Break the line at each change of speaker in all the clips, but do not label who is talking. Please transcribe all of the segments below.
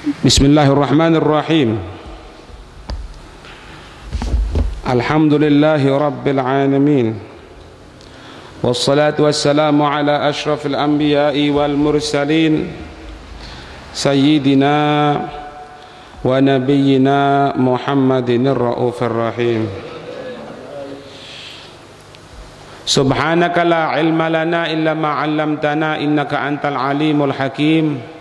Bismillahirrahmanirrahim. Alhamdulillahi rabbil alamin. Wassalatu wassalamu ala ashrafil anbiya'i wal mursalin sayyidina wa nabiyyina Muhammadinir raufir rahim. Subhanaka la ilma lana illa ma 'allamtana innaka antal alimul hakim.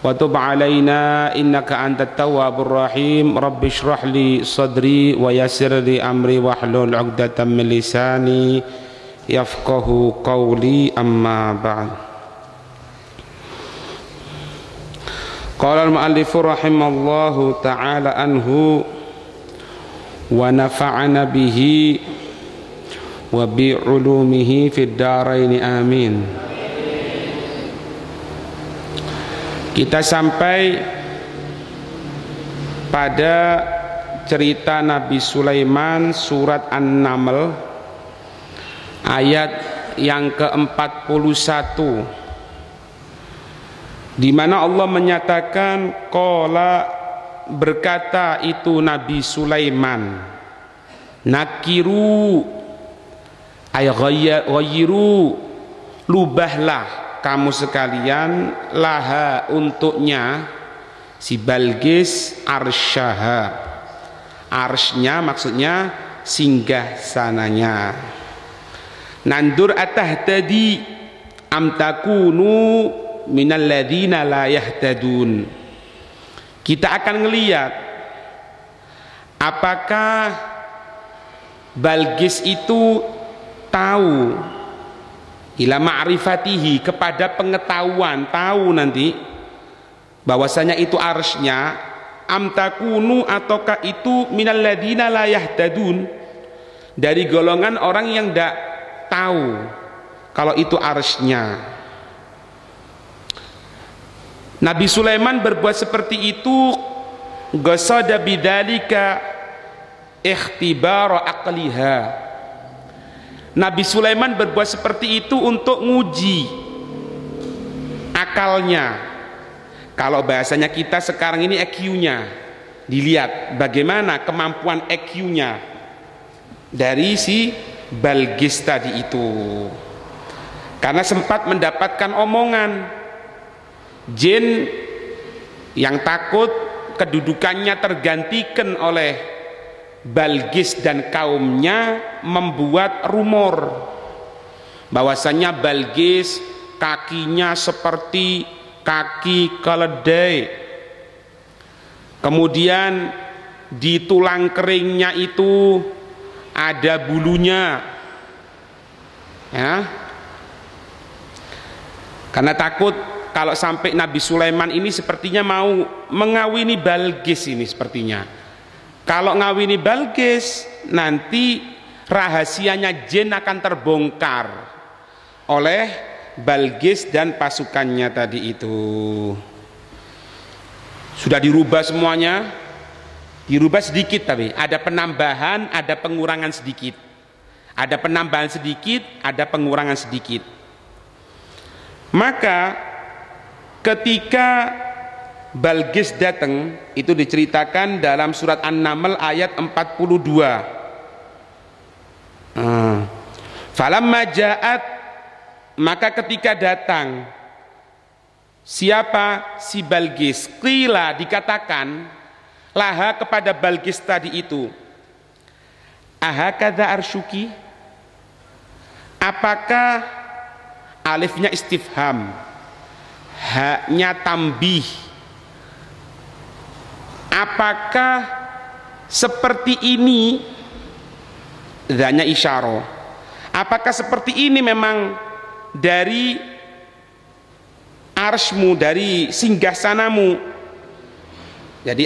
Wa tub 'alaina innaka antat tawwabur rahim. Rabbi shrah li sadri wa yassir li amri wahlul 'uqdatam min lisani yafqahu qawli, amma ba'd. Qala al-mu'allif rahimallahu ta'ala anhu wa nafa'ana bihi wa bi'ulumihi fid dharain, amin. Kita sampai pada cerita Nabi Sulaiman, surat An-Naml ayat yang ke-41, di mana Allah menyatakan, qala, berkata itu Nabi Sulaiman, nakiru ay ghayyiru, lubahlah kamu sekalian, laha untuknya si Balqis, arsyaha, arsnya maksudnya singgah sananya. Nandur atahtadi am takunu minal ladzina la yahtadun. Kita akan ngelihat apakah Balqis itu tahu, ila ma'rifatihi, kepada pengetahuan, tahu nanti bahwasanya itu arsy-nya, am takunu, ataukah itu minal ladina la yahtadun, dari golongan orang yang tidak tahu kalau itu arsy-nya. Nabi Sulaiman berbuat seperti itu qasada bidzalika ikhtibara aqliha. Nabi Sulaiman berbuat seperti itu untuk nguji akalnya. Kalau bahasanya kita sekarang ini EQ-nya, dilihat bagaimana kemampuan EQ-nya dari si Balqis tadi itu. Karena sempat mendapatkan omongan, jin yang takut kedudukannya tergantikan oleh Balqis dan kaumnya membuat rumor bahwasanya Balqis kakinya seperti kaki keledai, kemudian di tulang keringnya itu ada bulunya, ya. Karena takut kalau sampai Nabi Sulaiman ini sepertinya mau mengawini Balqis ini sepertinya. Kalau ngawini Balqis, nanti rahasianya jin akan terbongkar oleh Balqis dan pasukannya tadi itu. Sudah dirubah semuanya, dirubah sedikit, tapi ada penambahan, ada pengurangan sedikit. Ada penambahan sedikit, ada pengurangan sedikit. Maka ketika Balqis datang, itu diceritakan dalam surat An-Naml ayat 42. Falamma ja'at, maka ketika datang siapa? Si Balqis. Qila, dikatakan laha kepada Balqis tadi itu, ahakadza arsyuki, apakah, alifnya istifham, haknya tambih, apakah seperti ini, dzanya isyarah, apakah seperti ini memang dari arsmu, dari singgasanamu. Jadi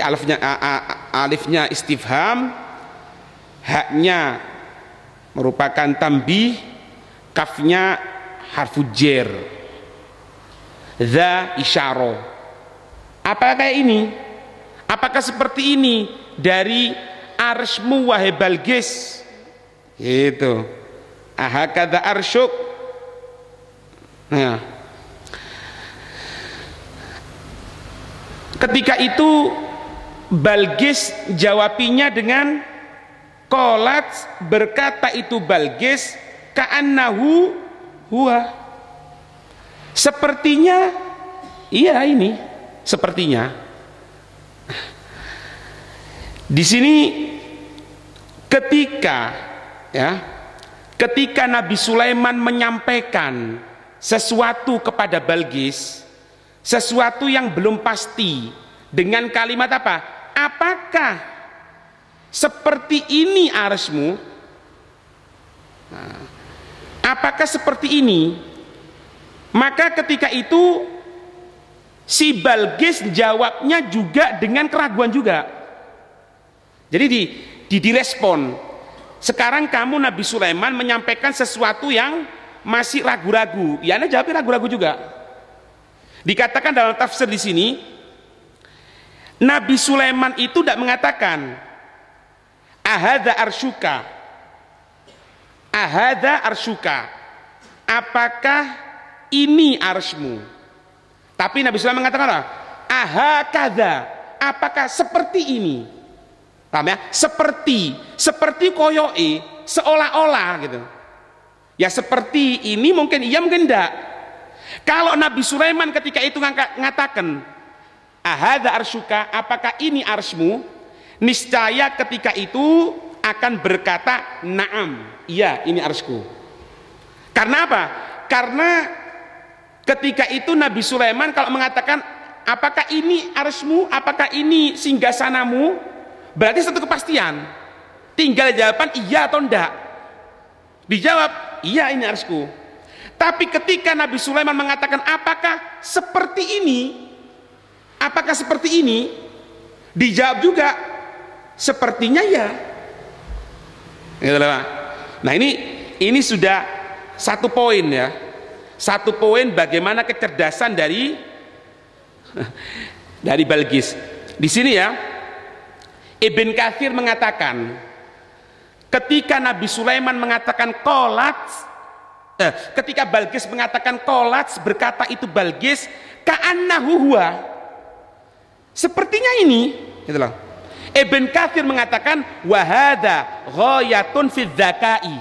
alifnya istifham, haknya merupakan tambih, kafnya harfu jar, dza isyarah. Apakah ini? Apakah seperti ini dari arsmu wahai Balqis? Itu ahakadza arsyuk. Nah, Ketika itu Balqis jawabinya dengan qalat, berkata itu Balqis, ka'annahu huwa, sepertinya iya ini, sepertinya. Di sini ketika Nabi Sulaiman menyampaikan sesuatu kepada Balqis, sesuatu yang belum pasti, dengan kalimat apa? Apakah seperti ini arsmu? Apakah seperti ini? Maka ketika itu si Balqis jawabnya juga dengan keraguan juga. Jadi direspon. Sekarang kamu Nabi Sulaiman menyampaikan sesuatu yang masih ragu-ragu. Ya, Anda jawabnya ragu-ragu juga. Dikatakan dalam tafsir di sini, Nabi Sulaiman itu tidak mengatakan ahadza arshuka, ahadza arshuka, apakah ini arsmu? Tapi Nabi Sulaiman mengatakan apa? Ahakadza, apakah seperti ini? Paham ya? Seperti koyoke, seolah-olah gitu. Ya seperti ini mungkin iya mungkin enggak. Kalau Nabi Sulaiman ketika itu mengatakan ahadza arshuka, apakah ini arsmu? Niscaya ketika itu akan berkata na'am, iya ini arsku. Karena apa? Karena ketika itu Nabi Sulaiman kalau mengatakan apakah ini arsmu, apakah ini singgasanamu, berarti satu kepastian. Tinggal jawaban iya atau enggak. Dijawab iya ini arsku. Tapi ketika Nabi Sulaiman mengatakan apakah seperti ini, apakah seperti ini, dijawab juga sepertinya ya. Nah ini sudah satu poin ya, satu poin bagaimana kecerdasan dari Balqis. Di sini ya, Ibn Katsir mengatakan ketika Nabi Sulaiman mengatakan qalat, ketika Balqis mengatakan qalat, berkata itu Balqis, ka'annahu huwa, sepertinya ini, gitu loh. Ibn Katsir mengatakan wahada ghayatun fi dzakai,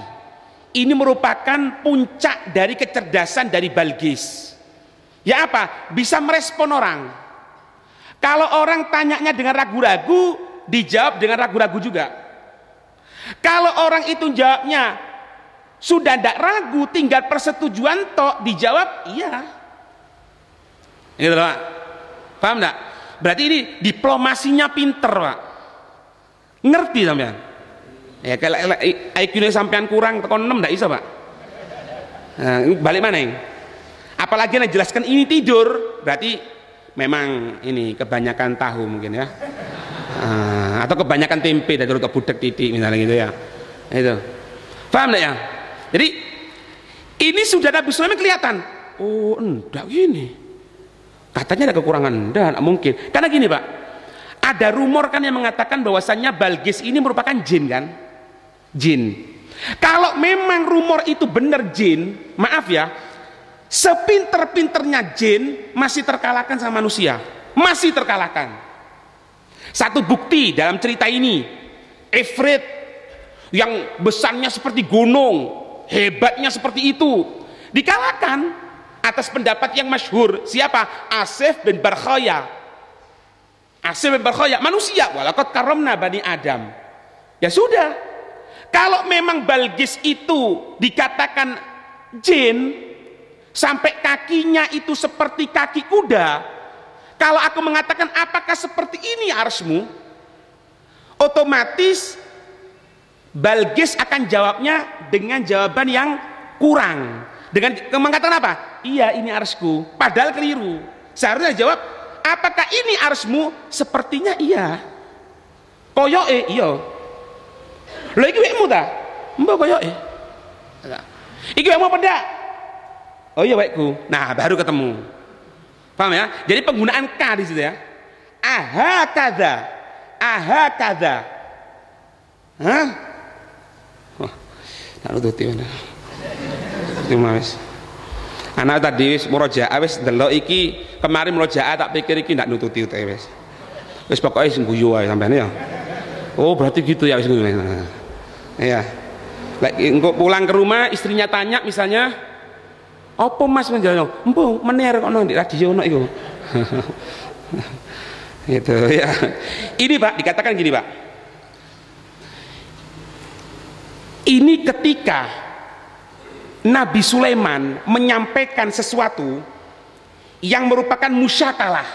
ini merupakan puncak dari kecerdasan dari Balqis. Ya apa? Bisa merespon orang. Kalau orang tanyanya dengan ragu-ragu, dijawab dengan ragu-ragu juga. Kalau orang itu jawabnya sudah tidak ragu, tinggal persetujuan tok, dijawab iya. Gitu loh, Pak. Paham enggak? Berarti ini diplomasinya pinter, Pak. Ngerti sampean? Ya kalau IQ-nya sampean kurang tekan 6 enggak bisa, Pak. Nah, balik mana yang? Apalagi nek jelaskan ini tidur, berarti memang ini kebanyakan tahu mungkin ya. Atau kebanyakan tempe dari ke budak titik misalnya gitu ya. Itu. Paham enggak ya? Jadi ini sudah Nabi Sulaiman kelihatan. Oh, enggak gini. Katanya ada kekurangan, enggak mungkin. Karena gini, Pak. Ada rumor kan yang mengatakan bahwasannya Balqis ini merupakan jin kan? Jin. Kalau memang rumor itu benar jin, maaf ya, sepinter-pinternya jin masih terkalahkan sama manusia. Masih terkalahkan. Satu bukti dalam cerita ini, Ifrit yang besarnya seperti gunung, hebatnya seperti itu, dikalahkan atas pendapat yang masyhur. Siapa? Asif bin Barkhaya. Asif bin Barkhaya, manusia. Walaqad karramna bani Adam. Ya sudah. Kalau memang Balqis itu dikatakan jin, sampai kakinya itu seperti kaki kuda, kalau aku mengatakan apakah seperti ini arsmu, otomatis Balqis akan jawabnya dengan jawaban yang kurang, dengan mengatakan apa? Iya ini arsku, padahal keliru. Seharusnya jawab apakah ini arsmu? Sepertinya iya. Koyoke iya. Lho iki wekmu ta? Mbok koyoke. Iki wekmu apa ndak? Oh iya wekku. Nah, baru ketemu. Paham ya? Jadi penggunaan K di situ ya. Aha kadza. Aha kadza. Hah? Wah, tak nututi mana. Terima wis. Anak tadi wis murojaah wis delok iki kemarin murojaah tak pikir iki ndak nututi wis. Wis pokoke sing guyu wae sampean ya. Oh, berarti gitu ya wis ngono. Iya. Lek engko pulang ke rumah istrinya tanya misalnya, "Apa Mas menjalno?" "Empung, menir kono di radio ono iku." Gitu ya. Ini Pak dikatakan gini Pak. Ini ketika Nabi Sulaiman menyampaikan sesuatu yang merupakan musyakalah,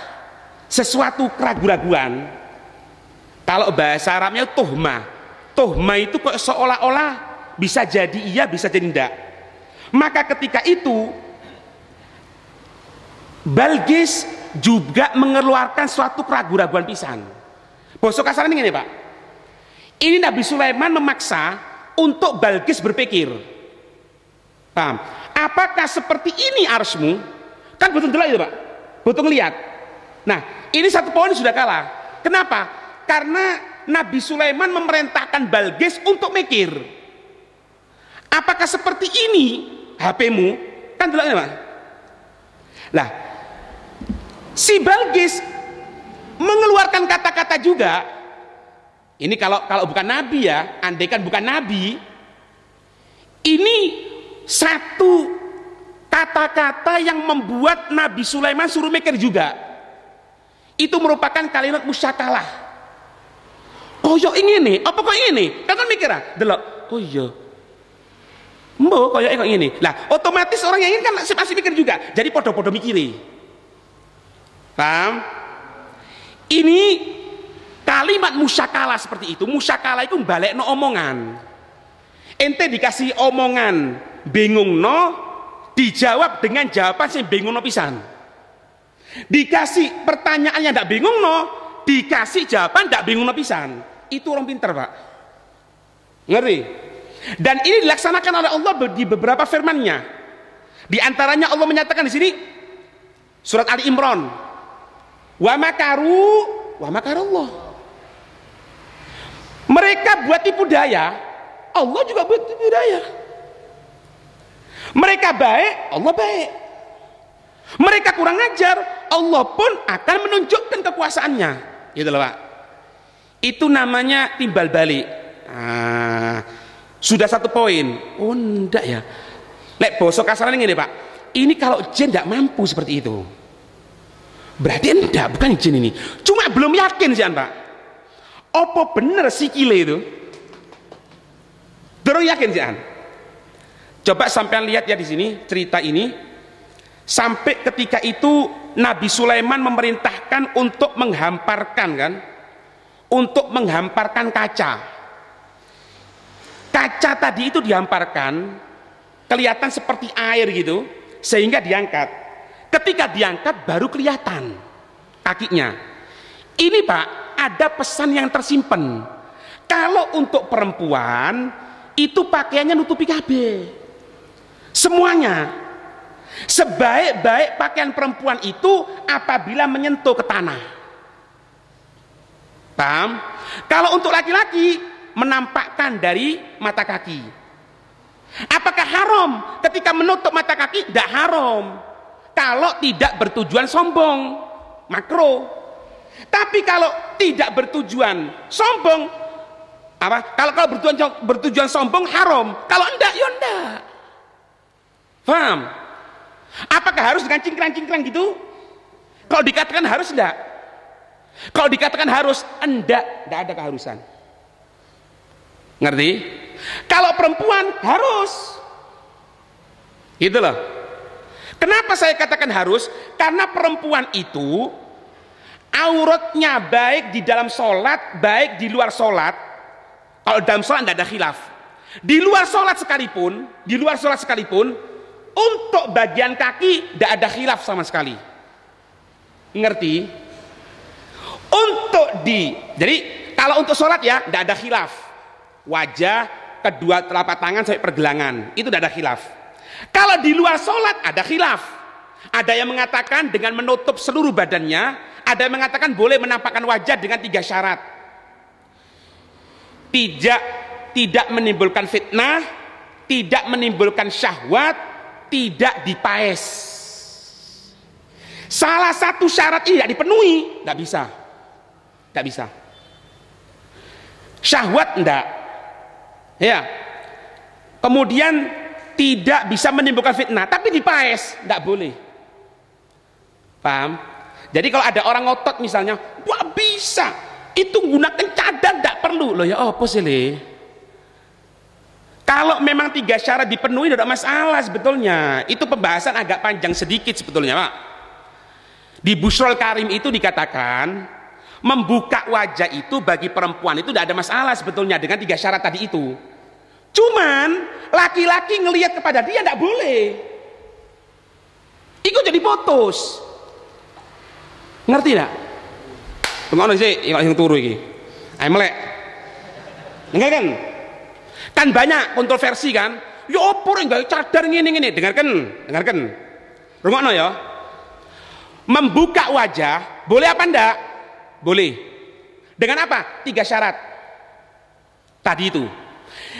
sesuatu keraguan-raguan. Kalau bahasa Arabnya tuhmah. Tuhmah itu kok seolah-olah bisa jadi iya, bisa jadi enggak. Maka ketika itu Balqis juga mengeluarkan suatu keraguan-raguan pisan. Bosok kasaran ini Pak. Ini Nabi Sulaiman memaksa untuk Balqis berpikir. Paham? Apakah seperti ini arsmu? Kan betul delok itu Pak. Betul ngelihat. Nah, ini satu poin sudah kalah. Kenapa? Karena Nabi Sulaiman memerintahkan Balqis untuk mikir. Apakah seperti ini HP-mu? Kan delok ini Pak. Lah, si Balqis mengeluarkan kata-kata juga. Ini kalau bukan nabi ya, andaikan bukan nabi, ini satu kata-kata yang membuat Nabi Sulaiman suruh mikir juga. Itu merupakan kalimat musyakalah. Koyo ini, apa kok ini? Kan mikir ah, delok. Oh iya. Mbok koyo kok ini. Lah, otomatis orang yang ini kan masih mikir juga. Jadi podo-podo mikiri. Paham? Ini kalimat musyakalah seperti itu. Musyakalah itu balekno omongan. Ente dikasih omongan bingung no, dijawab dengan jawaban sing bingung no pisan. Dikasih pertanyaannya ndak bingung no, dikasih jawaban ndak bingung no pisan. Itu orang pintar Pak. Ngeri. Dan ini dilaksanakan oleh Allah di beberapa firman-Nya. Di antaranya Allah menyatakan di sini surat Ali Imran, wa makaru wa makarullah. Mereka buat tipu daya, Allah juga buat tipu daya. Mereka baik, Allah baik. Mereka kurang ajar, Allah pun akan menunjukkan kekuasaannya. Gitu loh Pak. Itu namanya timbal balik. Sudah satu poin. Oh enggak ya. Lek bosok kasaran ini Pak. Ini kalau jin tidak mampu seperti itu. Berarti enggak, bukan jin ini. Cuma belum yakin sih Pak. Apa bener sikile itu? Terus yakin sih An. Coba sampean lihat ya di sini cerita ini. Sampai ketika itu Nabi Sulaiman memerintahkan untuk menghamparkan kan, untuk menghamparkan kaca. Kaca tadi itu dihamparkan, kelihatan seperti air gitu, sehingga diangkat. Ketika diangkat baru kelihatan kakinya. Ini Pak, ada pesan yang tersimpan. Kalau untuk perempuan itu pakaiannya nutupi KB. Semuanya. Sebaik-baik pakaian perempuan itu apabila menyentuh ke tanah. Paham? Kalau untuk laki-laki menampakkan dari mata kaki. Apakah haram ketika menutup mata kaki? Tidak haram. Kalau tidak bertujuan sombong, makro. Tapi kalau tidak bertujuan sombong, apa? Kalau bertujuan sombong haram. Kalau enggak, ya enggak. Paham? Apakah harus dengan cingkrang-cingkrang gitu? Kalau dikatakan harus enggak? Kalau dikatakan harus, enggak ada keharusan. Ngerti? Kalau perempuan harus. Gitu loh. Kenapa saya katakan harus? Karena perempuan itu auratnya baik di dalam sholat, baik di luar sholat. Kalau dalam sholat tidak ada khilaf. Di luar sholat sekalipun, untuk bagian kaki tidak ada khilaf sama sekali. Ngerti? Jadi kalau untuk sholat ya tidak ada khilaf. Wajah, kedua telapak tangan sampai pergelangan itu tidak ada khilaf. Kalau di luar sholat ada khilaf. Ada yang mengatakan dengan menutup seluruh badannya, ada yang mengatakan boleh menampakkan wajah dengan 3 syarat. Tidak menimbulkan fitnah, tidak menimbulkan syahwat, tidak dipaes. Salah satu syarat ini tidak dipenuhi, tidak bisa. Tidak bisa. Syahwat enggak. Ya. Kemudian tidak bisa menimbulkan fitnah, tapi dipaes, enggak boleh. Paham? Jadi kalau ada orang ngotot misalnya, wah bisa, itu gunakan cadar enggak perlu. Loh ya apa sih le? Kalau memang 3 syarat dipenuhi tidak masalah sebetulnya. Itu pembahasan agak panjang sedikit sebetulnya, Pak. Di Busyrul Karim itu dikatakan membuka wajah itu bagi perempuan itu tidak ada masalah sebetulnya dengan 3 syarat tadi itu. Cuman laki-laki ngelihat kepada dia tidak boleh. Itu jadi putus. Ngerti tidak? Tunggu sih, yang turu iki. Ayo melek. Enggak kan? Kan banyak kontroversi kan? Ya opo enggak cadar ngene-ngene. Dengarkan. Rungokno ya. Membuka wajah boleh apa enggak? Boleh. Dengan apa? 3 syarat. Tadi itu.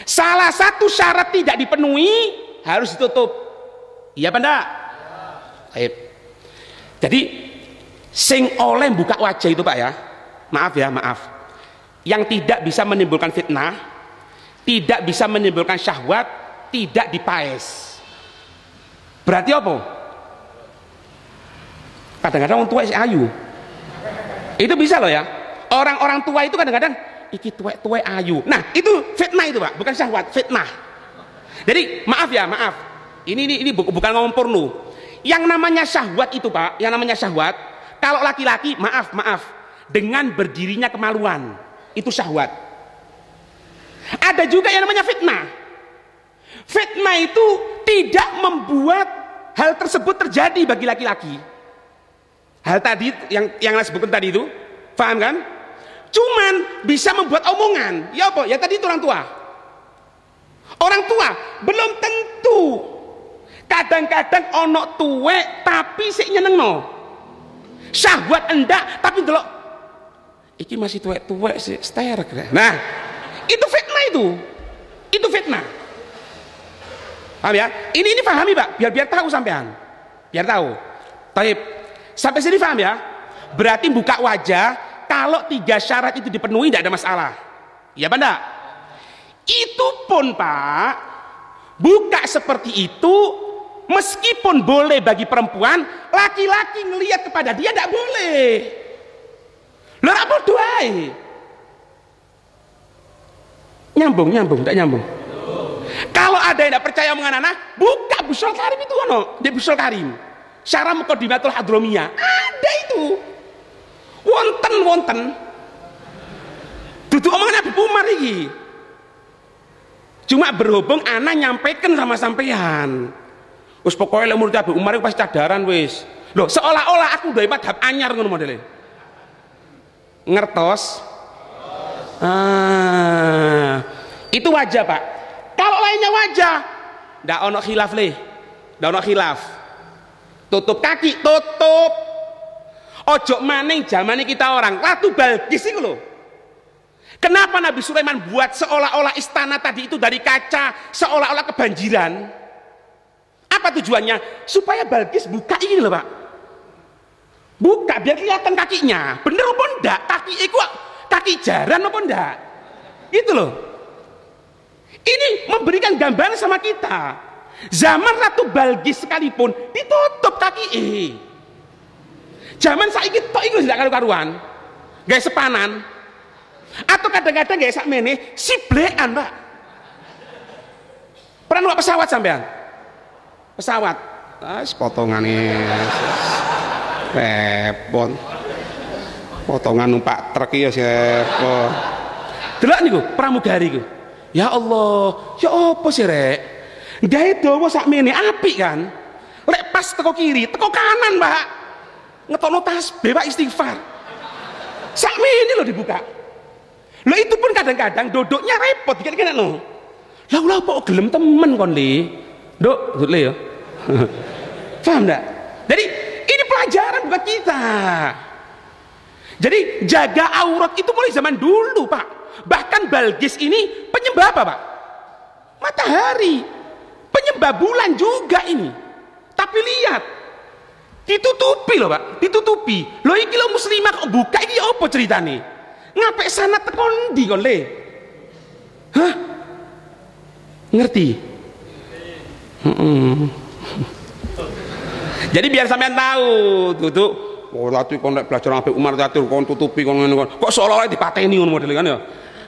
Salah satu syarat tidak dipenuhi harus ditutup. Iya apa enggak? Baik. Jadi sing oleh buka wajah itu Pak ya. Maaf. Yang tidak bisa menimbulkan fitnah, tidak bisa menimbulkan syahwat, tidak dipaes. Berarti apa? Kadang-kadang orang tua si ayu. Itu bisa loh ya. Orang-orang tua itu kadang-kadang iki tuwek ayu. Nah, itu fitnah itu, Pak, bukan syahwat, fitnah. Jadi, maaf. Ini bukan ngomong porno. Yang namanya syahwat itu, Pak, yang namanya syahwat, kalau laki-laki, maaf, dengan berdirinya kemaluan, itu syahwat. Ada juga yang namanya fitnah. Fitnah itu tidak membuat hal tersebut terjadi bagi laki-laki. Hal tadi yang saya sebutkan tadi itu, paham kan? Cuman bisa membuat omongan. Ya apa? Ya tadi itu orang tua. Orang tua belum tentu. Kadang-kadang ono tuwek tapi sik nyenengno. Syahwat enggak tapi delok iki masih tuwek-tuwek sik sterek. Nah, itu fitnah itu. Itu fitnah. Paham ya? Ini pahami, Pak, biar tahu sampean. Biar tahu. Baik. Sampai sini paham ya? Berarti buka wajah kalau 3 syarat itu dipenuhi tidak ada masalah. Iya apa enggak? Itu pun Pak, buka seperti itu meskipun boleh bagi perempuan, laki-laki ngelihat kepada dia tidak boleh. Lha apa doae? Nyambung, tidak nyambung. Kalau ada yang tidak percaya omongan anak, buka Busyrul Karim itu ono, di Busyrul Karim. Syarah Muqaddimatul Hadramiyah. Ada itu. Wonten. Duduk omongan Habib Umar iki. Cuma berhubung anak nyampaikan sama sampean. Wis pokoke lek murid Habib Umar pas cadaran wis. Loh, seolah-olah aku duwe madhab anyar ngono modele. Ngertos? Itu wajah, Pak. Kalau lainnya wajah, ndak ono khilaf le. Ndak ono khilaf. Tutup kaki, tutup. Ojo maning zamane kita orang Ratu Balqis itu loh. Kenapa Nabi Sulaiman buat seolah-olah istana tadi itu dari kaca, seolah-olah kebanjiran? Apa tujuannya? Supaya Balqis buka ini loh, Pak. Buka biar kelihatan kakinya. Bener apa enggak? Kaki jaran apa enggak? Gitu loh. Ini memberikan gambaran sama kita. Zaman Ratu Balqis sekalipun ditutup kaki. Zaman saiki tok iku ndak karu-karuan. Gawe sepanan. Atau kadang-kadang gawe sakmene siblekan, Pak. Pernah numpak pesawat sampean? Pesawat. Wis potongane. Repot. Potongan numpak truk iki ya repot. Delok niku pramugari iku. Ya Allah, ya apa sih rek? Gawe dawa sakmene apik kan? Lek pas teko kiri, teko kanan, Pak. Ngetokno tasbih, Pak, istighfar. Sakmene lho dibuka. Lho itu pun kadang-kadang duduknya repot dikit-dikit lho. Lah kok gelem temen kon li. Nduk le ya. Paham enggak? Jadi ini pelajaran buat kita. Jadi jaga aurat itu mulai zaman dulu, Pak. Bahkan Balqis ini penyembah apa, Pak? Matahari. Penyembah bulan juga ini. Tapi lihat, Ditutupi loh Pak, ditutupi. Loh iki lo muslimah kok buka iki apa ceritane? Ngapik sana tekon ndi kon le? Hah? Ngerti? Jadi biar sampean tahu tuh oh lati kon nek belajar ambek Umar Tatur kon tutupi kon ngene kon. Kok seolah-olah dipateni ngono model kan ya.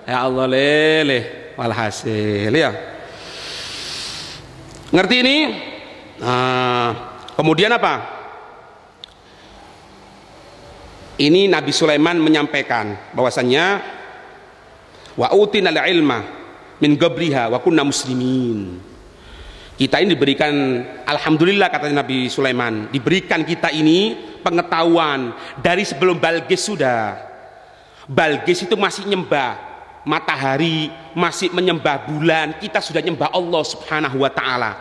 Ya Allah lele walhasil ya. Ngerti ini? Nah, kemudian apa? Ini Nabi Sulaiman menyampaikan bahwasannya wa utinal ilma min gabriha wa kunna muslimin. Kita ini diberikan, alhamdulillah kata Nabi Sulaiman, diberikan kita ini pengetahuan dari sebelum Balqis sudah. Balqis itu masih nyembah matahari, masih menyembah bulan, kita sudah nyembah Allah Subhanahu wa taala.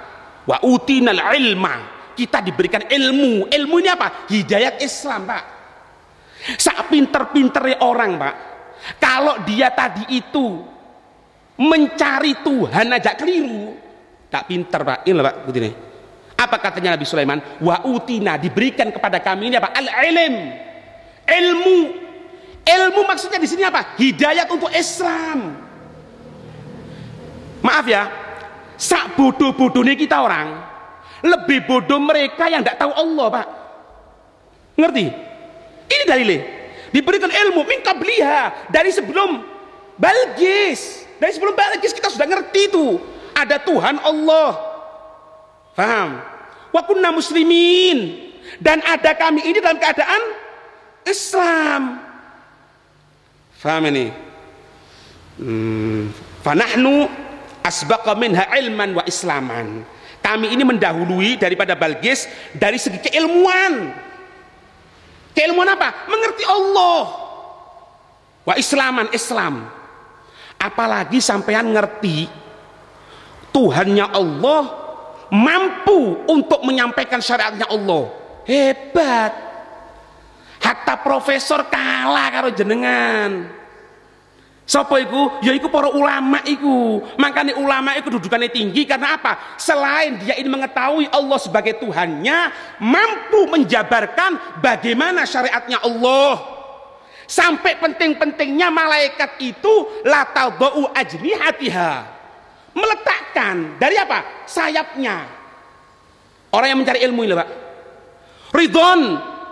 Wa utinal ilma, kita diberikan ilmu. Ilmu ini apa? Hidayat Islam, Pak. Sak pinter-pinternya orang, Pak, kalau dia tadi itu mencari Tuhan aja keliru, tak pinter, Pak. Ini loh, Pak, begini. Apa katanya Nabi Sulaiman? Wa utina, diberikan kepada kami ini apa? Al-ilm. Ilmu. Ilmu maksudnya di sini apa? Hidayat untuk Islam. Maaf ya, sak bodoh-bodohnya kita orang, lebih bodoh mereka yang tidak tahu Allah, Pak. Ngerti? Ini dalilnya. Diberikan ilmu min qabliha, dari sebelum Balqis. Dari sebelum Balqis kita sudah ngerti itu. Ada Tuhan Allah. Paham? Wa kunna muslimin, dan ada kami ini dalam keadaan Islam. Paham ini? Fanahnu asbaqa minha ilman wa islaman. Kami ini mendahului daripada Balqis dari segi keilmuan. Keilmuan apa? Mengerti Allah. Wa islaman, Islam. Apalagi sampean ngerti Tuhannya Allah, mampu untuk menyampaikan syariatnya Allah. Hebat. Hatta profesor kalah karo jenengan. Sapa iku? Ya iku para ulama iku. Makanya ulama iku dudukannya tinggi karena apa? Selain dia ini mengetahui Allah sebagai Tuhannya, mampu menjabarkan bagaimana syariatnya Allah. Sampai penting-pentingnya malaikat itu la tadau ajnihatiha, meletakkan dari apa? Sayapnya. Orang yang mencari ilmu ini, Pak. Ridon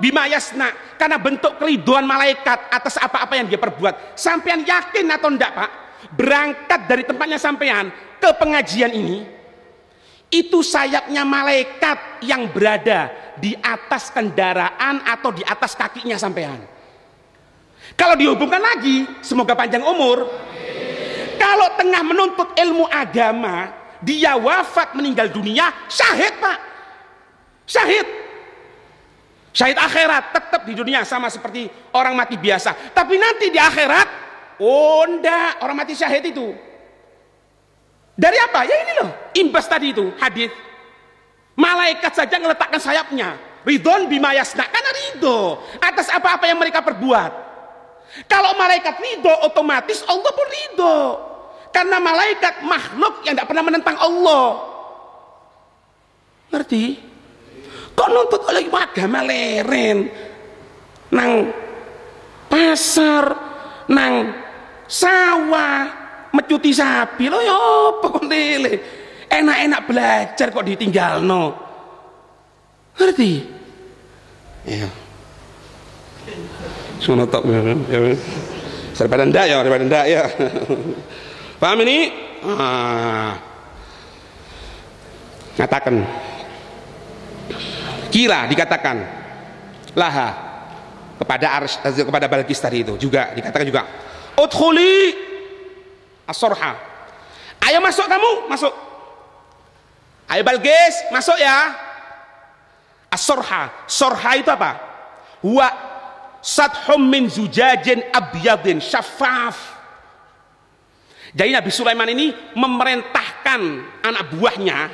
bima yasna, karena bentuk keriduan malaikat atas apa-apa yang dia perbuat. Sampean yakin atau enggak, Pak? Berangkat dari tempatnya sampean ke pengajian ini, itu sayapnya malaikat yang berada di atas kendaraan atau di atas kakinya sampean. Kalau dihubungkan lagi, semoga panjang umur, kalau tengah menuntut ilmu agama, dia wafat meninggal dunia, syahid, Pak. Syahid. Syahid akhirat, tetap di dunia sama seperti orang mati biasa. Tapi nanti di akhirat, oh enggak, orang mati syahid itu. Dari apa? Ya ini loh, imbas tadi itu, hadis. Malaikat saja meletakkan sayapnya. Ridon bima yasna, karena ridho atas apa-apa yang mereka perbuat. Kalau malaikat ridho, otomatis Allah pun ridho. Karena malaikat makhluk yang tidak pernah menentang Allah. Ngerti? Kok nuntut oleh agama leren nang pasar, nang sawah, mecuti sapi lo ya apa kok lele. Enak-enak belajar kok ditinggalno. Ngerti? Iya. Sono tok ya. Daripada ndak ya. Paham ini? Katakan. Kira dikatakan laha kepada Balqis tadi itu juga dikatakan juga udkhuli as-sorha, ayo masuk kamu, masuk, ayo Balqis masuk ya. As-sorha, sorha itu apa? Huwa sadhum min zujajin abyadin syafaf. Jadi Nabi Sulaiman ini memerintahkan anak buahnya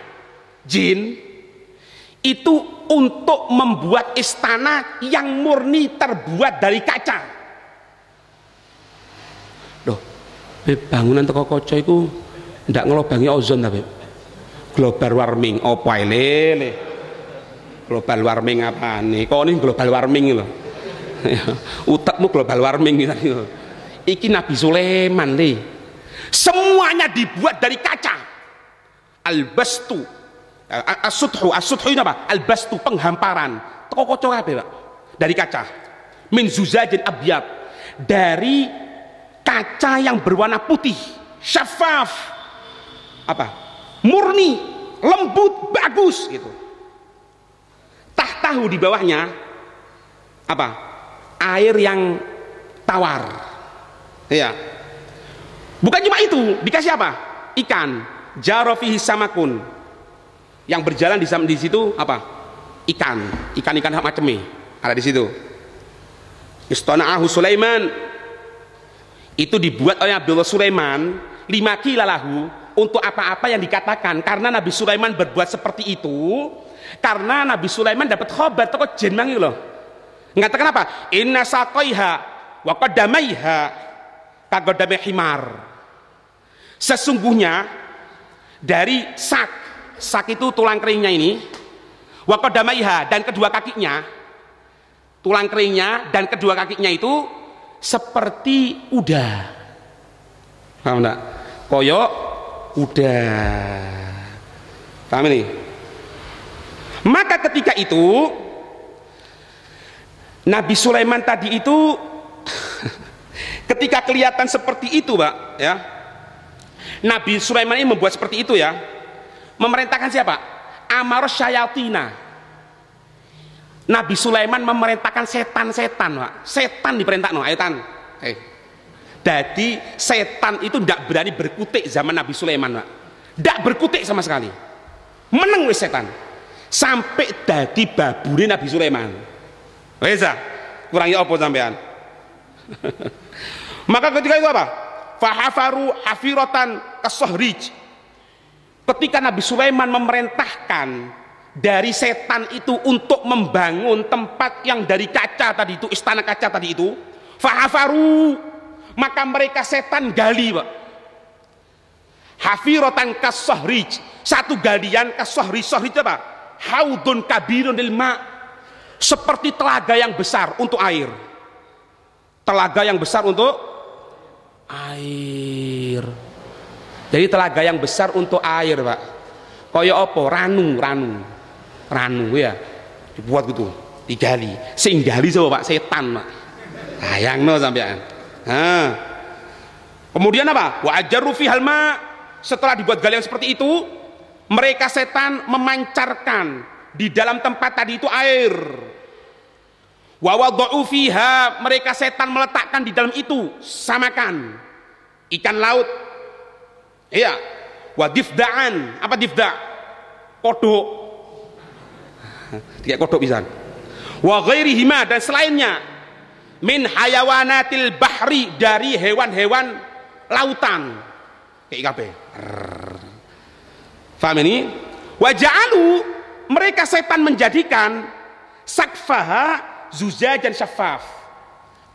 jin itu untuk membuat istana yang murni terbuat dari kaca. Loh, Beb, bangunan teko kaca iku ndak ngelobangi ozon ta, Beb? Global warming opo ae lele. Global warming apa nih? Kok ini global warming loh? Utekmu global warming gitu. Iki Nabi Sulaiman nih. Semuanya dibuat dari kaca. Al-bastu, as-suthu ini apa? Al-bastu, penghamparan. Toko kocok apa Pak? Dari kaca. Min zuzajin abyad, dari kaca yang berwarna putih, syafaf, apa? Murni, lembut, bagus gitu. Tahtahu di bawahnya apa? Air yang tawar. Ya. Bukan cuma itu, dikasih apa? Ikan. Jarofihi samakun, yang berjalan di situ apa? Ikan macamnya ada di situ. Istona'ahu Sulaiman, itu dibuat oleh Abdullah Sulaiman 5 kilalahu, untuk apa-apa yang dikatakan. Karena Nabi Sulaiman berbuat seperti itu karena Nabi Sulaiman dapat khabar toko jin mangi loh. Mengatakan apa? Inna saqaiha wa qaddamaiha kagodame himar. Sesungguhnya dari sak itu tulang keringnya ini, wa qaddamaiha, dan kedua kakinya, tulang keringnya dan kedua kakinya itu seperti kuda. Paham enggak? Koyok kuda. Paham ini? Maka ketika itu Nabi Sulaiman tadi itu ketika kelihatan seperti itu, Pak, ya. Nabi Sulaiman ini membuat seperti itu ya. Memerintahkan siapa? Amaros syayatina. Nabi Sulaiman memerintahkan setan-setan, Pak. Setan diperintahkan, ayo tan. Jadi setan itu tidak berani berkutik zaman Nabi Sulaiman, Pak. Tidak berkutik sama sekali. Meneng wis setan. Sampai dadi babure Nabi Sulaiman. Wes kurangnya apa sampean? Maka ketika itu apa? Fahafaru hafiratan kasohrij. Ketika Nabi Sulaiman memerintahkan dari setan itu untuk membangun tempat yang dari kaca tadi itu, istana kaca tadi itu, fahafaru, maka mereka setan gali, Pak. Hafiratan kasohrij, satu galian kasohrij. Sohrij apa? Haudun kabirun ilma, seperti telaga yang besar untuk air. Telaga yang besar untuk air. Jadi telaga yang besar untuk air, Pak. Kaya apa? Ranu ya. Dibuat gitu, digali. Sing gali sapa, Pak? Setan, Pak. Bayangno sampean. Nah. Kemudian apa? Wa ajarru fihal ma. Setelah dibuat galian seperti itu, mereka setan memancarkan di dalam tempat tadi itu air. Wa wada'u fiha, mereka setan meletakkan di dalam itu samakan ikan laut. Iya. Wa difda'an, apa difda'? Kodok. Tiga kodok pisan. Wa ghairihima, dan selainnya min hayawanatil bahri, dari hewan-hewan lautan. Kayak kabeh. Faham ini? Wa ja'alu, mereka setan menjadikan sakfaha zujajan syafaf.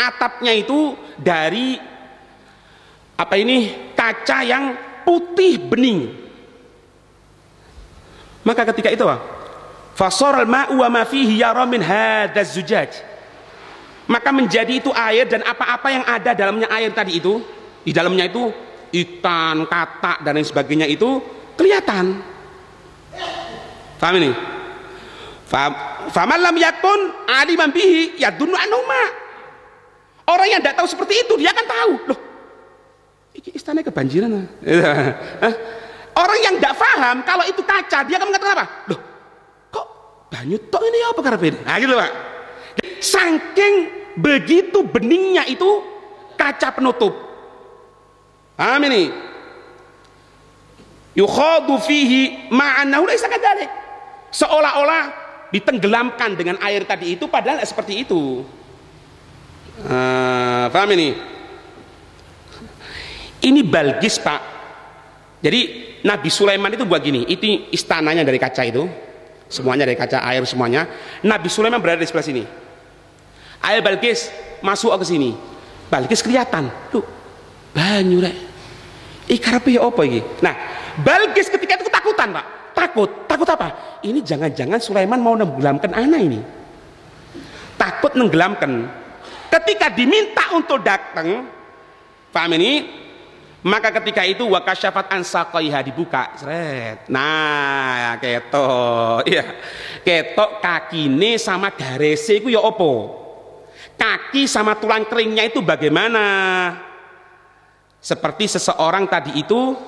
Atapnya itu dari apa ini? Kaca yang putih bening. Maka ketika itu fasaral ma'u wa ma fihi yara min hadzal zujaj, maka menjadi itu air dan apa-apa yang ada dalamnya air tadi itu, di dalamnya itu ikan, katak dan lain sebagainya itu kelihatan. Paham ini? Faman lam yakun aliman bihi yadunnu anuma. Orang yang tidak tahu seperti itu dia akan tahu, loh, ini istana kebanjiran. Orang yang tidak paham kalau itu kaca, dia akan mengatakan apa? Loh, kok banyu tok ini apa karepe? Nah gitu, Pak. Saking begitu beningnya itu kaca penutup. Paham ini? Yukhadu fihi ma'anahu laisa kadzalik. Seolah-olah ditenggelamkan dengan air tadi itu, padahal seperti itu. Paham ini? Ini Balqis, Pak. Jadi Nabi Sulaiman itu buat gini, itu istananya dari kaca itu, semuanya dari kaca, air semuanya. Nabi Sulaiman berada di sebelah sini. Ayo Balqis masuk ke sini. Balqis kelihatan, tuh banyu rek. Karepe apa iki? Nah, Balqis ketika itu ketakutan, Pak. takut. Takut apa? Ini jangan-jangan Sulaiman mau nenggelamkan anak ini. Takut nenggelamkan. Ketika diminta untuk datang, paham ini? Maka ketika itu wakasyafat ansaqaiha dibuka, seret. Nah, ketok, iya. Ketok kakine sama garese itu ya opo? Kaki sama tulang keringnya itu bagaimana? Seperti seseorang tadi itu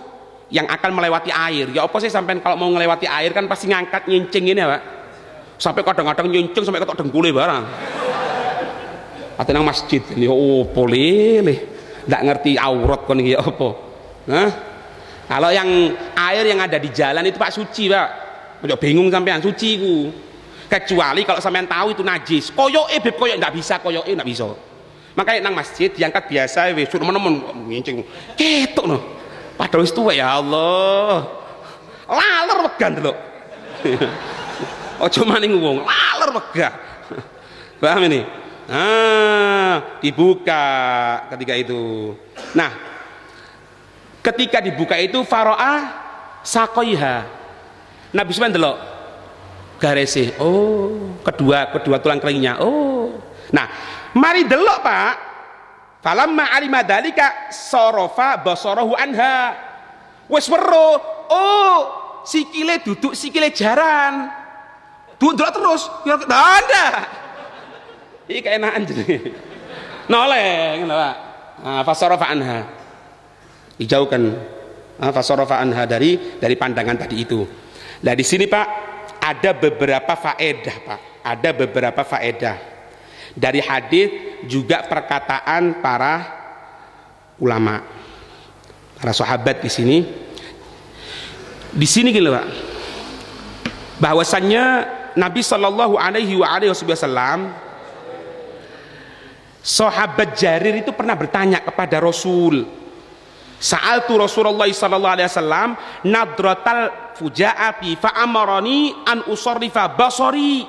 yang akan melewati air. Ya opo sih sampai kalau mau melewati air kan pasti ngangkat nyincing ini ya, Pak. Sampai kadang-kadang nyincing sampai ketok dengkule barang. Atau nang masjid ini opo lele, nggak ngerti aurat kon iki opo. Nah, kalau yang air yang ada di jalan itu Pak suci Pak, ojo bingung sampean suci ku. Kecuali kalau sampean tahu itu najis, koyoke beb koyok nggak bisa, koyoke nggak bisa. Makanya nang masjid diangkat biasa, wis temen-temen ngincing, ketok no. Padahal wis tuwa ya Allah, laler wegan delok. Ojo maning wong, laler wegah. Paham ini? Dibuka ketika itu. Nah, ketika dibuka itu faro'ah sakoiha. Nabi Sulaiman delok garese. Oh, kedua tulang keringnya. Oh. Nah, mari delok Pak. Falamma alima dalika sorofa basarahu anha. Wes weruh. Oh, sikile duduk sikile jaran. Duduk terus. Ya ada. Iki keenakan jenenge. Noleh ngono Pak. Fasarafa anha. Dijauhkan. Fasarafa anha dari pandangan tadi itu. Nah, di sini Pak ada beberapa faedah, Pak. Ada beberapa faedah. Dari hadis juga perkataan para ulama. Para sahabat di sini. Di sini gitu Pak. Bahwasannya Nabi sallallahu alaihi wasallam, sahabat Jarir itu pernah bertanya kepada Rasul. Sa'altu Rasulullah sallallahu alaihi wasallam nadratal fujaati fa amarani an usarrifa basari.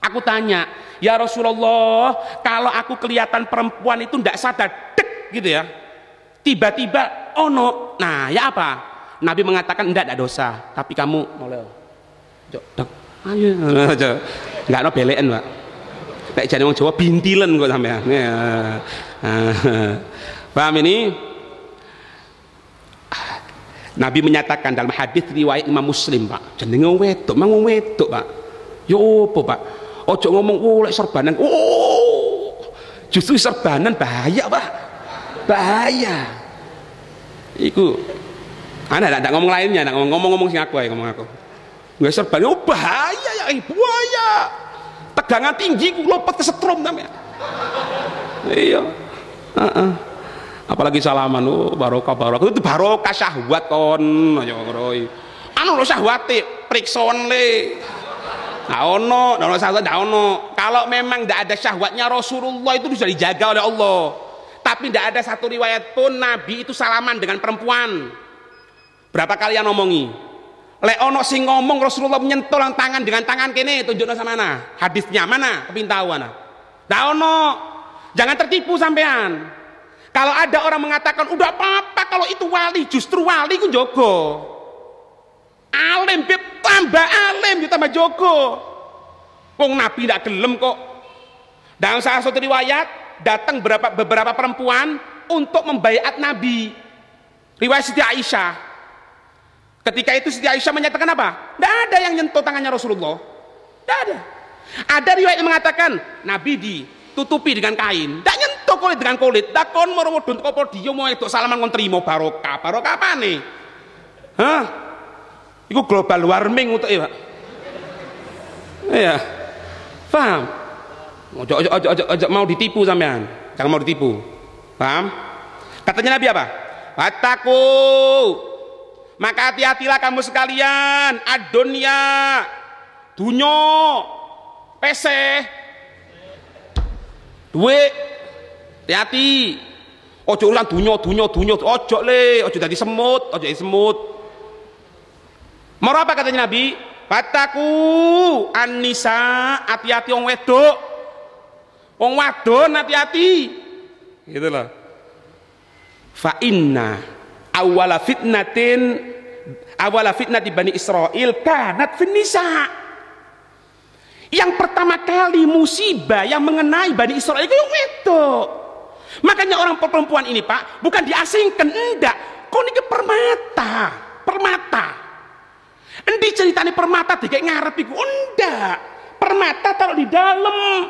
Aku tanya, ya Rasulullah, kalau aku kelihatan perempuan itu ndak sadar dek gitu ya. Tiba-tiba ono. Nah, ya apa? Nabi mengatakan ndak dosa, tapi kamu mulai. Dek. Ayo. Enggak ono belekan, Pak. Nek jane wong Jawa bintilen kok sampean. Paham ini? Nabi menyatakan dalam hadis riwayat Imam Muslim, Pak. Jenenge wedok, mang wedok, Pak. Yo opo, Pak? Ojo ngomong lek serbanan. Oh. Justru serbanan bahaya, Pak. Bahaya. Iku ana ndak ngomong lainnya, ndak ngomong sing aku ae ngomong aku. Nggak serbanan, oh bahaya ya, bahaya. Tegangan tinggi ku lompat kesetrum namanya. Iya. Apalagi salaman, oh barokah itu barokah syahwat kon aja ngroi. Anu lho syahwate prikson le. Ono syahwat ono. Kalau memang tidak ada syahwatnya Rasulullah itu sudah dijaga oleh Allah. Tapi tidak ada satu riwayat pun Nabi itu salaman dengan perempuan. Berapa kali yang ngomongi? Lek ono sing ngomong Rasulullah menyentuh tangan dengan tangan kene, tunjukno sama mana? Hadisnya mana? Kepintau mana? Ndak ono. Jangan tertipu sampean. Kalau ada orang mengatakan udah apa-apa kalau itu wali, justru wali ku jogo. Alim beb tambah alim yo tambah jogo. Wong Nabi ndak gelem kok. Dalam salah satu riwayat datang beberapa perempuan untuk membaiat Nabi. Riwayat Siti Aisyah. Ketika itu Siti Aisyah menyatakan apa? Tidak ada yang nyentuh tangannya Rasulullah. Tidak ada. Ada riwayat yang mengatakan Nabi ditutupi dengan kain. Tidak nyentuh kulit dengan kulit. Tak kon mau wedhun teko podium mau edok salaman kon trimo barokah. Barokah apa nih? Hah? Iku global warming untuk Pak. Iya. Paham? Ojo mau ditipu sampean. Jangan mau ditipu. Paham? Katanya Nabi apa? Wattaku. Maka hati-hatilah kamu sekalian, adunya, dunyo, peseh, duit, hati-hati. Ojo ulang dunyo, ojo le, ojo jadi semut, Mau apa katanya Nabi? Fataku an-nisa, hati-hati wong wedok, wong wadon hati-hati, gitu loh. Fa inna awwala fitnatin awala fitnah di Bani Israel kanat fin nisa. Yang pertama kali musibah yang mengenai Bani Israel itu wedok. Makanya orang perempuan ini Pak bukan diasingkan, enggak. Kok ini permata. Endi ceritanya permata dikek ngarep iku, enggak. Permata taruh di dalam,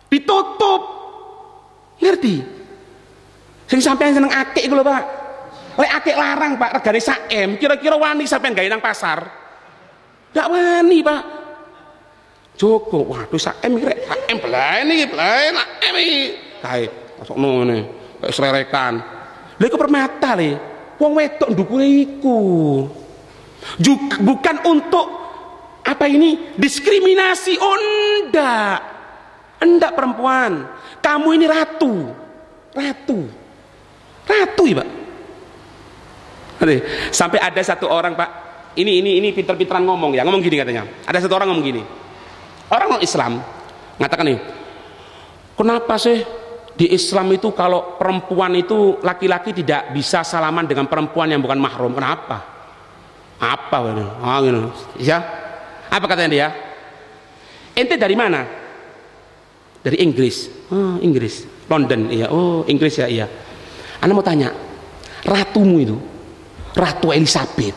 ditutup. Ngerti? Sing sampean seneng akik iku lho Pak. Lek akik larang Pak, regane sak M, kira-kira wani sampean gawe nang pasar? Ndak wani Pak. Joko, waduh sak M iki rek, sak M belaen iki, belaen sak M iki. Kae, masukno ngene, kayak selerekan. Lha iku permata le. Wong wedok ndukure iku. Bukan untuk apa ini diskriminasi, oh enggak perempuan, kamu ini ratu ya Pak. Sampai ada satu orang Pak, ini pinter-pinteran ngomong gini katanya. Ada satu orang ngomong gini, orang non Islam ngatakan nih, kenapa sih di Islam itu kalau perempuan itu laki-laki tidak bisa salaman dengan perempuan yang bukan mahram, kenapa? Apa gitu? Ya, apa katanya dia? Ente dari mana? Dari Inggris. Oh, Inggris, London. Iya. Oh, Inggris ya. Iya. Anda mau tanya, ratumu itu, Ratu Elizabeth.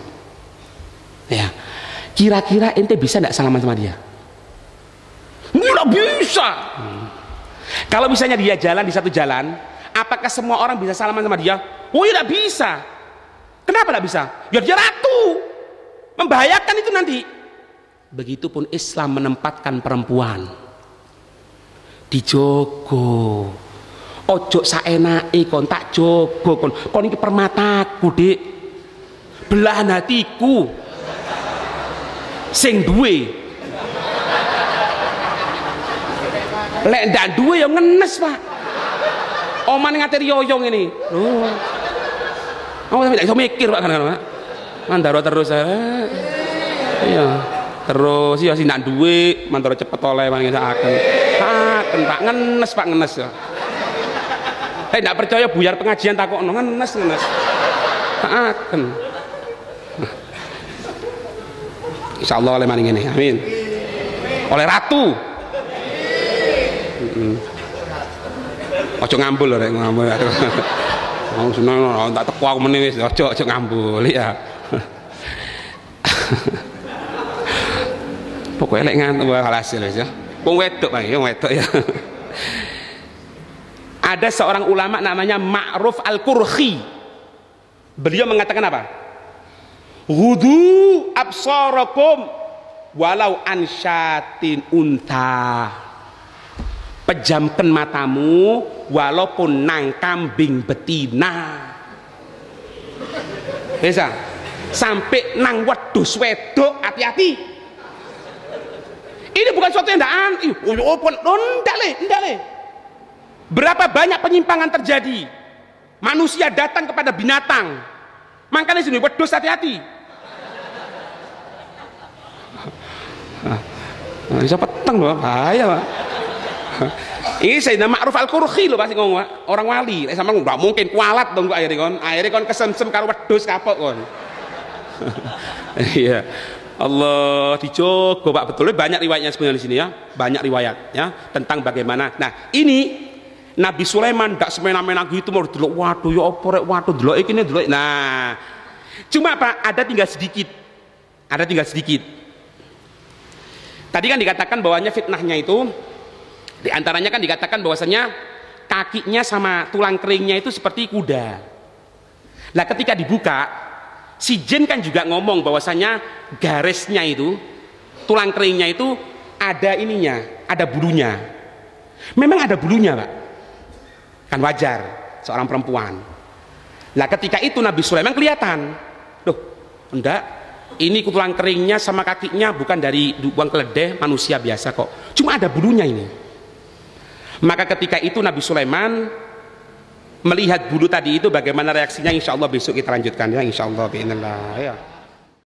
Ya, kira-kira ente bisa nggak salaman sama dia? Nggak bisa. Kalau misalnya dia jalan di satu jalan, apakah semua orang bisa salaman sama dia? Oh, ya nggak bisa. Kenapa nggak bisa? Ya dia ratu, membahayakan itu nanti. Begitupun Islam menempatkan perempuan dijogo. Ojo saenake kon tak jogo kon iki permataku Dik, belahan hatiku sing duwe. Lek ndak duwe ya ngenes Pak. Oman ngatir yoyong ini. Loh. Aku tidak bisa mikir Pak kan Pak. Mandaro terus iya. Terus ya sih ndak duwe, mandaro cepet oleh paling saken. Saken Pak, ngenes Pak, ngenes ya. Ndak percaya buyar pengajian takokno, ngenes. Saken. Insyaallah oleh maning ngene. Amin. Oleh ratu. Ojo ngambul rek, ngambul. Mau seneng tak teko aku meneh wis ojo ngambul ya. Pokoknya lek ngantuk hasil wis ya. Wong wedok Pak, wong wedok ya. Ada seorang ulama namanya Ma'ruf Al-Qurhi. Beliau mengatakan apa? Ghudu absarakum walau ansyatin unta. Pejamkan matamu walaupun nang kambing betina. Bisa sampai nang wedhus wedok, hati-hati. Ini bukan suatu yang ndak le. Berapa banyak penyimpangan terjadi? Manusia datang kepada binatang. Makanya sini wedhus hati-hati. Bisa peteng loh, bahaya Pak. Ini Sayyidina Ma'ruf Al-Qurhi loh pasti ngomong orang wali. Sama nggak mungkin kualat dong akhirnya kon kesem-sem karo wedhus kapok kon. Iya. Allah dijogo Pak, betul banyak riwayatnya sebenarnya di sini ya. Banyak riwayat ya tentang bagaimana. Nah, ini Nabi Sulaiman gak semena-mena gitu mau delok waduh ya apa rek waduh delok iki delok. Nah, cuma Pak ada tinggal sedikit. Tadi kan dikatakan bahwanya fitnahnya itu di antaranya kan dikatakan bahwasanya kakinya sama tulang keringnya itu seperti kuda. Nah, ketika dibuka, si jin kan juga ngomong bahwasanya garisnya itu, tulang keringnya itu ada ininya, ada bulunya. Memang ada bulunya, Pak. Kan wajar seorang perempuan. Nah, ketika itu Nabi Sulaiman kelihatan, loh, enggak, ini tulang keringnya sama kakinya bukan dari buang keledai manusia biasa kok, cuma ada bulunya ini. Maka ketika itu Nabi Sulaiman melihat bulu tadi itu bagaimana reaksinya, insya Allah besok kita lanjutkan ya, insya Allah.